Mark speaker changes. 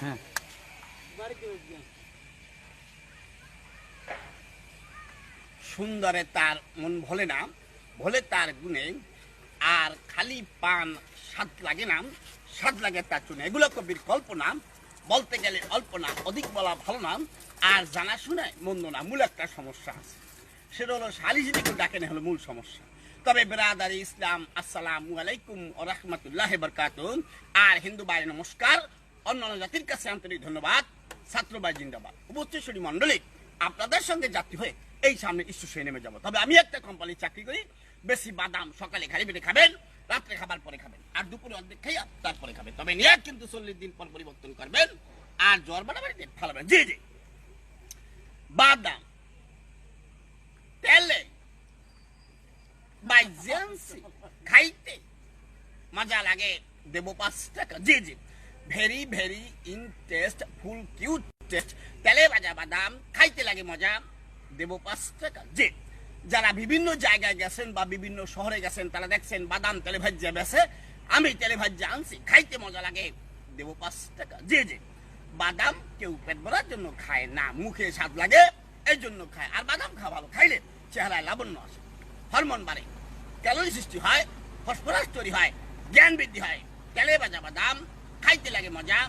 Speaker 1: হ্যাঁ
Speaker 2: সুন্দরে তার মন ভোলে না, ভোলে তার গুণে, আর খালি পান স্বাদ লাগে না, স্বাদ লাগে তার চুনে। এগুলো কবির কল্পনা, বলতে গেলে অল্প না, অধিক বলা ভালো না, আর জানা শুনে মন্দ না। মূল একটা সমস্যা আছে, সেটা হলো সালিসিটিকে ডাকে না, হলো মূল সমস্যা। তবে বেরাদারি ইসলাম, আসসালামু আলাইকুম ওয়া রাহমাতুল্লাহি ওয়া বারাকাতুহু। আর হিন্দু ভাই নমস্কার, অন্যান্য জাতির কাছে আন্তরিক ধন্যবাদ। ছাত্র ভাই জিন্দাবাদ। উপস্থিত মন্ডলী, আপনাদের সঙ্গে যাত্রী হয়ে এই সামনে স্টেশনে নেমে যাব। তবে আমি একটা কোম্পানির চাকরি করি। বেশি বাদাম সকালে খালি পেটে খাবেন, রাত্রে খাবার পরে খাবেন, আর দুপুরে অর্ধেক খাইয়া তারপরে খাবেন। তবে নিয়ত কিন্তু 40 দিন পর পরিবর্তন করবেন। আর জ্বর বাড়াবাড়িতে ফালাবেন। জি জি, বাদাম তেলে বাইজেন্সি খাইতে মজা লাগে, দেব 5 টাকা। জি জি, ভেরি ভেরি ইন্টারেস্ট ফুল কিউট টেস্ট। তেলে ভাজা বাদাম খাইতে লাগে মজা, দেব 5 টাকা। জি, যারা বিভিন্ন জায়গায় গেছেন বা বিভিন্ন শহরে গেছেন, তারা দেখছেন বাদাম তেলে ভাজ্যা বেছে। আমি তেলে ভাজ্যা আনছি, খাইতে মজা লাগে, দেব 5 টাকা। জি জি, বাদাম কেউ পেট ভরার জন্য খায় না, মুখে স্বাদ লাগে এই জন্য খায়। আর বাদাম খাওয়া ভালো, খাইলে চেহারায় লাবণ্য আসে, হরমোন বাড়ে, ক্যালোরি সৃষ্টি হয়, ফসফরাস তৈরি হয়, জ্ঞান বৃদ্ধি হয়। তেলে ভাজা বাদাম খাইতে লাগে মজা,